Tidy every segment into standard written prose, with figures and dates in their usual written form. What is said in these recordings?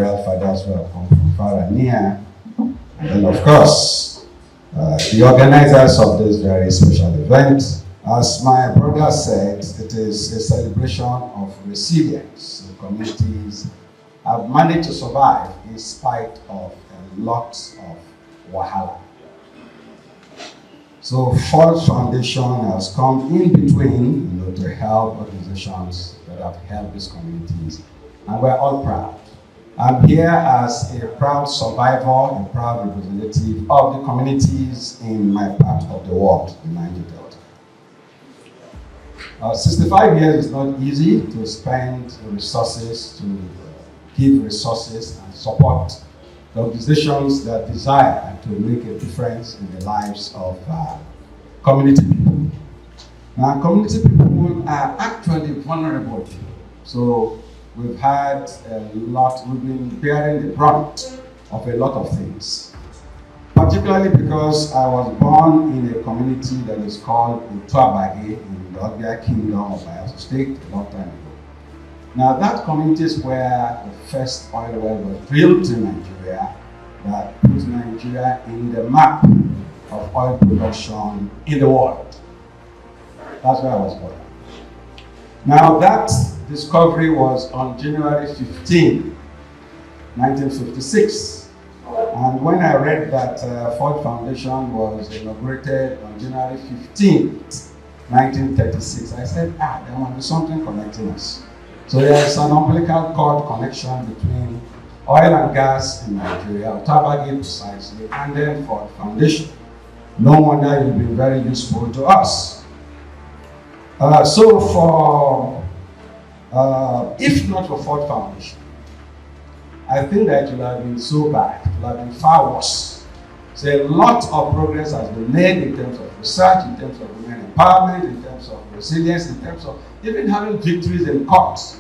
royal fathers who have come from far and near. And then, of course, the organizers of this very special event. As my brother said, it is a celebration of resilience. The communities have managed to survive in spite of a lot of wahala. So Ford Foundation has come in between, to help organizations that have helped these communities, and we're all proud. I'm here as a proud survivor and proud representative of the communities in my part of the world, the Niger Delta. 65 years is not easy to spend resources, to give resources and support the organizations that desire to make a difference in the lives of community people. Now, community people are actually vulnerable. So we've had we've been bearing the brunt of a lot of things. Particularly because I was born in a community that is called Utuabage in the Ogbia Kingdom of Bayelsa State a long time ago. Now that community is where the first oil well was drilled in Nigeria that put Nigeria in the map of oil production in the world. That's where I was born. Now that discovery was on January 15, 1956. And when I read that Ford Foundation was inaugurated on January 15th, 1936, I said, there must be something connecting us. So there's an umbilical cord connection between oil and gas in Nigeria, Utuabage precisely, and then Ford Foundation. No wonder it will be very useful to us. If not for Ford Foundation, I think that it would have been so bad, it would have been far worse. So a lot of progress has been made in terms of research, in terms of women empowerment, in terms of resilience, in terms of even having victories in courts,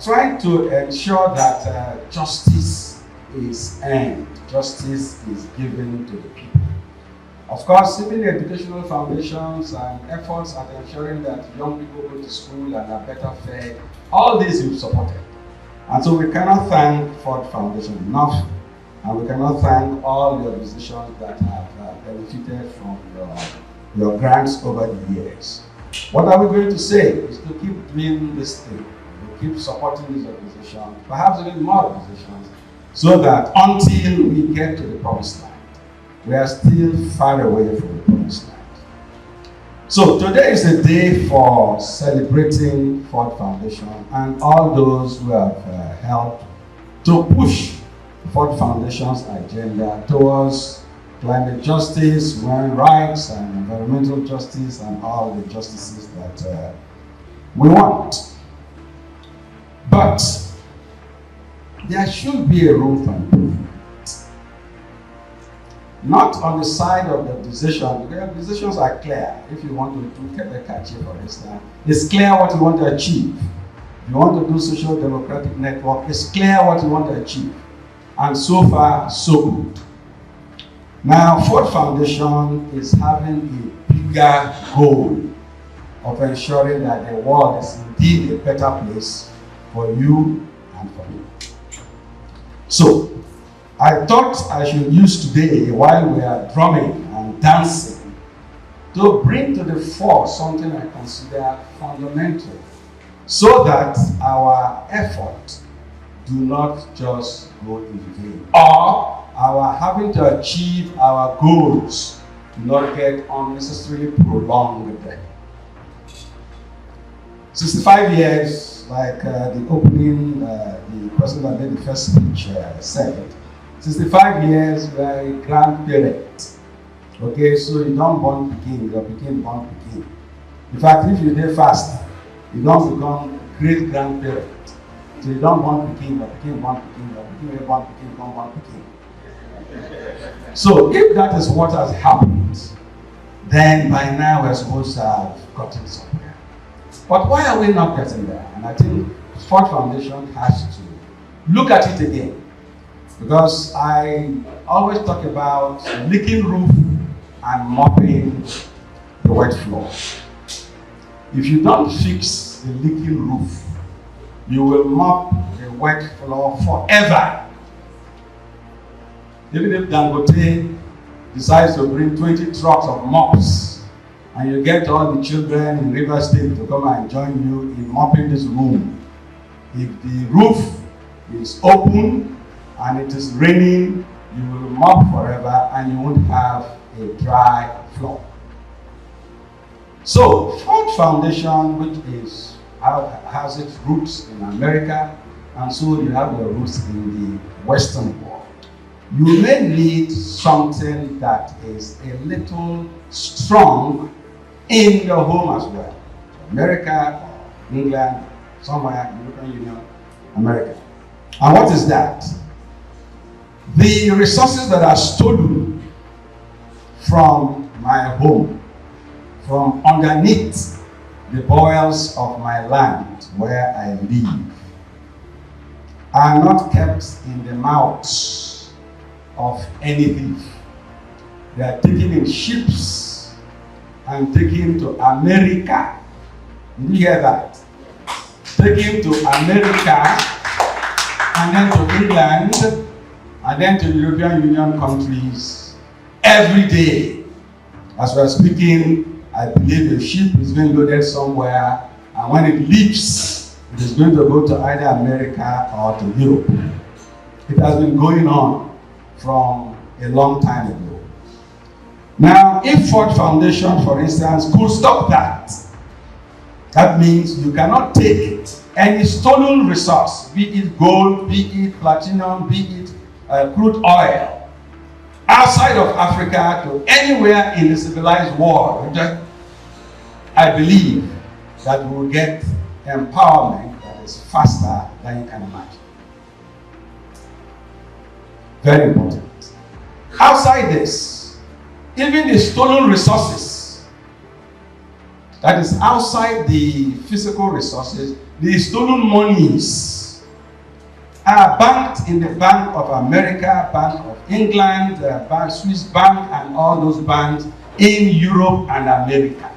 trying to ensure that justice is earned, justice is given to the people. Of course, even the educational foundations and efforts at ensuring that young people go to school and are better fed, all these we've supported. And so we cannot thank Ford Foundation enough, and we cannot thank all the organizations that have benefited from your grants over the years. What are we going to say is to keep doing this thing, to keep supporting these organizations, perhaps even more organizations, so that until we get to the promised land, we are still far away from the promised land. So today is a day for celebrating Ford Foundation and all those who have helped to push Ford Foundation's agenda towards climate justice, women's rights, and environmental justice, and all the justices that we want. But there should be a room for improvement. Not on the side of the decision, because the decisions are clear. If you want to do Kebekachi, for instance, it's clear what you want to achieve. If you want to do social democratic network, it's clear what you want to achieve. And so far, so good. Now, Ford Foundation is having a bigger goal of ensuring that the world is indeed a better place for you and for me. So, I thought I should use today, while we are drumming and dancing, to bring to the fore something I consider fundamental, so that our effort do not just go in vain, or our having to achieve our goals do not get unnecessarily prolonged. 65 years, like the opening, the person that made the first speech said, 65 years, we are a grandparent. Okay, so you don't born Pekin, your Pekin born Pekin. In fact, if you did fast, you don't become great grandparent. So you don't born Pekin, your Pekin born Pekin, your Pekin born Pekin, don't born Pekin. So if that is what has happened, then by now we're supposed to have gotten somewhere. But why are we not getting there? And I think Ford Foundation has to look at it again. Because I always talk about licking roof and mopping the wet floor. If you don't fix the leaking roof, you will mop the wet floor forever. Even if Dangote decides to bring 20 trucks of mops, and you get all the children in River State to come and join you in mopping this room, if the roof is open and it is raining, you will mop forever and you won't have a dry floor. So, Ford Foundation, which has its roots in America, and so you have your roots in the Western world. You may need something that is a little strong in your home as well. America, England, somewhere, European Union, America. And what is that? The resources that are stolen from my home, from underneath the bowels of my land where I live, are not kept in the mouths of any thief. They are taken in ships and taken to America. Did you hear that? Taken to America, and then to England, and then to European Union countries every day. As we are speaking, I believe a ship is being loaded somewhere, and when it leaves, it is going to go to either America or to Europe. It has been going on from a long time ago. Now, if Ford Foundation, for instance, could stop that, that means you cannot take any stolen resource, be it gold, be it platinum, be it crude oil, outside of Africa to anywhere in the civilized world. I believe that we will get empowerment that is faster than you can imagine. Very important. Outside this, even the stolen resources, that is outside the physical resources, the stolen monies are banked in the Bank of America, Bank of England, Swiss Bank, and all those banks in Europe and America.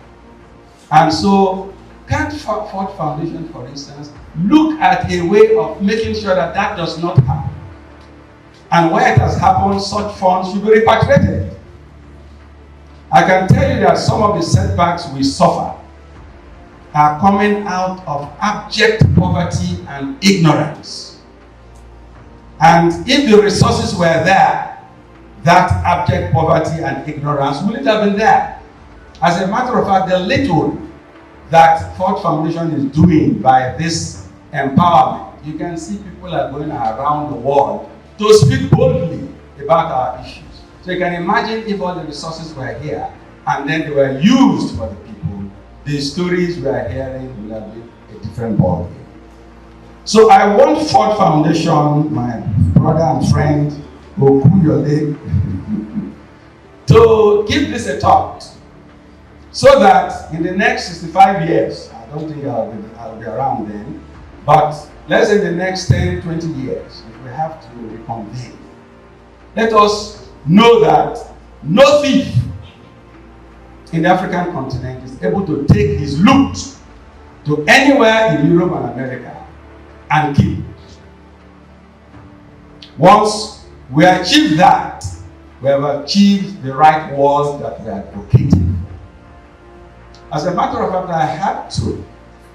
And so, can't Ford Foundation, for instance, look at a way of making sure that that does not happen? And where it has happened, such funds should be repatriated. I can tell you that some of the setbacks we suffer are coming out of abject poverty and ignorance. And if the resources were there, that abject poverty and ignorance wouldn't have been there. As a matter of fact, the little that Ford Foundation is doing by this empowerment, you can see people are going around the world to speak boldly about our issues. So you can imagine if all the resources were here and then they were used for the people, the stories we are hearing will have been a different ballgame. So I want Ford Foundation, my brother and friend, Okuyole, to give this a thought, so that in the next 65 years, I don't think I'll be around then, but let's say the next 10, 20 years, if we have to reconvene, let us know that no thief in the African continent is able to take his loot to anywhere in Europe and America and keep it. Once we achieve that, we have achieved the right world that we are advocating. As a matter of fact, I had to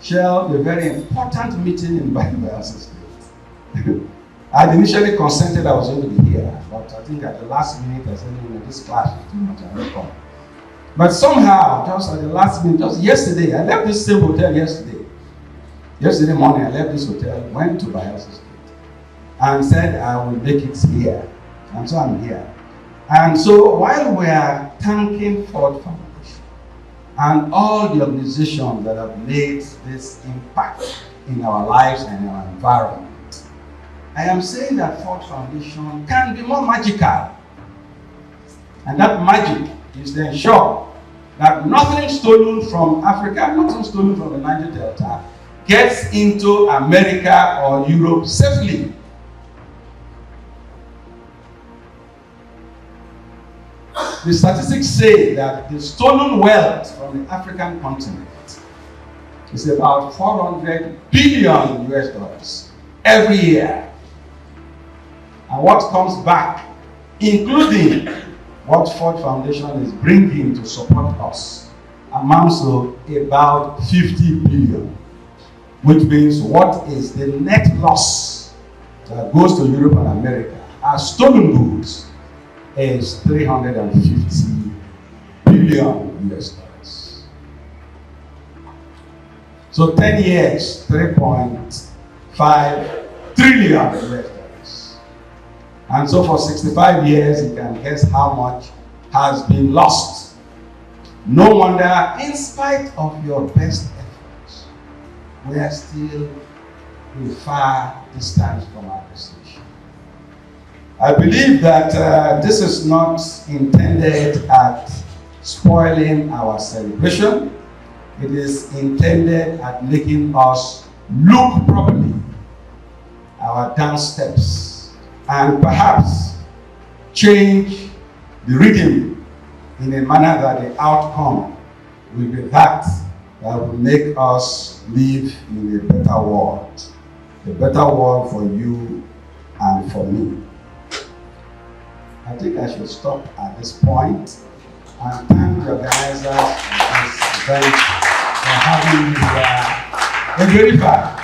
chair a very important meeting in Bayelsa State. I had initially consented I was going to be here, but I think at the last minute I said, this class is too much, I will come. But somehow, just at the last minute, just yesterday, I left this same hotel yesterday. Yesterday morning, I left this hotel, went to Bayelsa State, and said I will make it here. And so I'm here. And so while we are thanking Ford Foundation and all the organizations that have made this impact in our lives and our environment, I am saying that Ford Foundation can be more magical. And that magic is to ensure that nothing stolen from Africa, nothing stolen from the Niger Delta, gets into America or Europe safely. The statistics say that the stolen wealth from the African continent is about $400 billion US. every year. And what comes back, including what Ford Foundation is bringing to support us, amounts to about 50 billion, which means what is the net loss that goes to Europe and America as stolen goods is 350 billion US dollars. So 10 years, 3.5 trillion US dollars. And so for 65 years, you can guess how much has been lost. No wonder, in spite of your best efforts, we are still a far distance from our destination. I believe that this is not intended at spoiling our celebration. It is intended at making us look properly our dance steps and perhaps change the rhythm in a manner that the outcome will be that will make us live in a better world for you and for me. I think I should stop at this point and thank the organizers of this event for having me here.